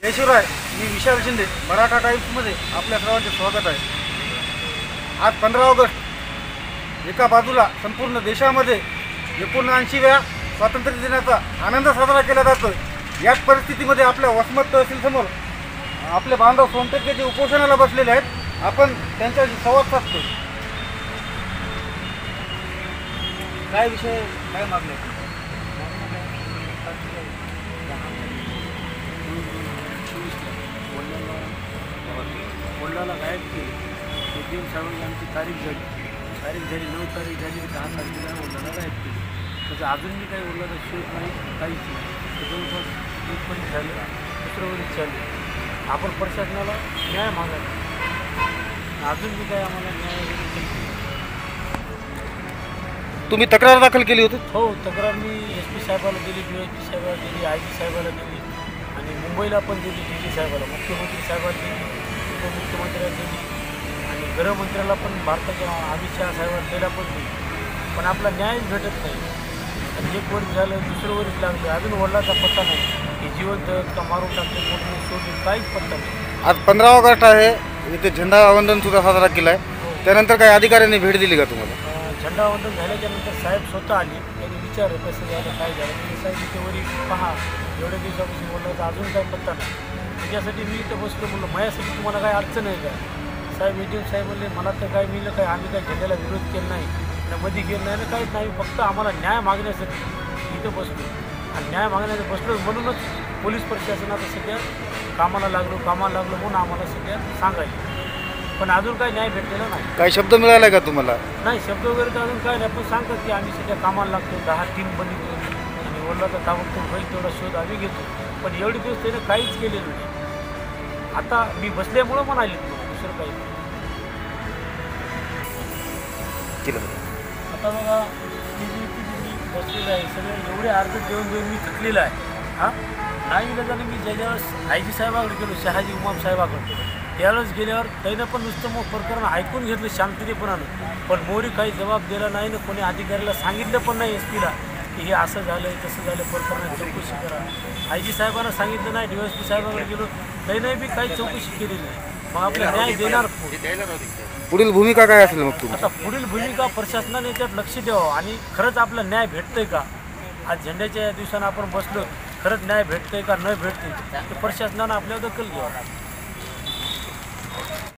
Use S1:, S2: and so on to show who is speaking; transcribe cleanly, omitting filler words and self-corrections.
S1: केशवराय, मी विशाल शिंदे, मराठा टाइम्समध्ये आपल्या सर्वांचे स्वागत आहे। आज 15 ऑगस्ट, एका बाजूला संपूर्ण देशामध्ये 79व्या स्वातंत्र्य दिनाचा आनंद साजरा केला जातो। याच परिस्थितीमध्ये आपल्या वसमत तहसीलसमोर आपले बांधव सोनटक्के जे उपोषणाला बसलेले आहेत, आपण त्यांच्याशी संवाद साधतो। काय विषय, काय मागणी आहे?
S2: वडिलाला गायब केले, एटीएम साहेबांनी आमची तारीख झाली 9 तारीख झाली, 10 तारखेला वडिलाला गायब केली। त्याचं अजून मी काही वडिलाचा शोध नाही, काहीच नाही। जवळपास 1 वर्ष झालं, दुसरं वर्ष चाललं। आपण प्रशासनाला न्याय मागायला, अजून मी काय आम्हाला न्याय वगैरे नाही।
S1: तुम्ही तक्रार दाखल केली होती?
S2: हो, तक्रार मी SP साहेबाला दिली, DSP साहेबाला दिली, IG साहेबाला दिली आणि मुंबईला पण दिली, DG साहेबाला, मुख्यमंत्री साहेबाला दिली, उपमुख्यमंत्र्याला दिली आणि गृहमंत्र्याला पण, भारताच्या अमित शहा साहेबाला दिला पण दिली। पण आपला न्यायच भेटत नाही। आणि 1 वर्ष झालं, दुसरं वर्ष लागलं, अजून वडिलाचा पत्ता नाही की जिवंत का मारून टाकले, कोणी सोडून, काहीच पत्ता नाही।
S1: आज 15 ऑगस्ट आहे, इथे झेंडावंदन सुद्धा साजरा केला आहे। त्यानंतर काही अधिकाऱ्यांनी भेट दिली का तुम्हाला?
S2: झेंडावंदन झाल्याच्यानंतर साहेब स्वतः आले, त्यांनी विचारलं कसं झालं, काय झालं। मी साहेब इथे वरी पहा, एवढ्या दिवसापासून वडिलाचा अजून काही पत्ता नाही। त्याच्यासाठी मी इथं बसलो, म्हणलं माझ्यासाठी तुम्हाला काय अडचण आहे का? साहेब एटीएम साहेब म्हणले, मला तर काय मिळलं काय, आम्ही काय झेंड्याला विरोध केला नाही ना, मध्ये गेलं नाही ना, काहीच नाही, फक्त आम्हाला न्याय मागण्यासाठी इथं बसलो। आणि न्याय मागण्यासाठी बसलो म्हणूनच पोलीस प्रशासन आता सध्या कामाला लागलो म्हणून आम्हाला सध्या सांगायला, पण अजून काही न्याय भेटलेला नाही।
S1: काही शब्द मिळाला का तुम्हाला?
S2: नाही, शब्द वगैरे तर अजून काय नाही, पण सांगतात की आम्ही सध्या कामाला लागतो, 10 टीम बनवतो आणि वडिलाचा ताबडतोब होईल तेवढा शोध आम्ही घेतो। पण एवढे दिवस त्याने काहीच केलेलं नाही। आता मी बसल्यामुळं म्हणाले तुम्हाला, दुसरं काही नाही। आता बघा, मी बसलेलं आहे, सगळे एवढे अर्ज देऊन मी थकलेलं आहे। हां, नाही इलाजाने मी ज्यावेळेस IG साहेबाकडे गेलो, शहाजी उमाप साहेबाकडे, त्यावेळेस गेल्यावर त्यानं पण नुसतं मग प्रकरण ऐकून घेतलं शांततेपणानं, पण मोरी काही जबाब दिला नाही ना, कोणी अधिकाऱ्याला सांगितलं पण नाही SP ला की हे असं झालं आहे, तसं झालं, प्रकरणाची चौकशी करा। IG साहेबांना सांगितलं नाही, DSP साहेबांकडे गेलो, त्यानं बी काही चौकशी केली नाही। मग आपला न्याय देणार
S1: पुढील भूमिका काय असेल मग तुम्ही?
S2: आता पुढील भूमिका प्रशासनाने याच्यात लक्ष द्यावं आणि खरंच आपला न्याय भेटतंय का? आज झेंड्याच्या दिवसानं आपण बसलो, खरंच न्याय भेटतंय का, न भेटतंय, तर प्रशासनानं आपल्यावर दखल घ्यावं।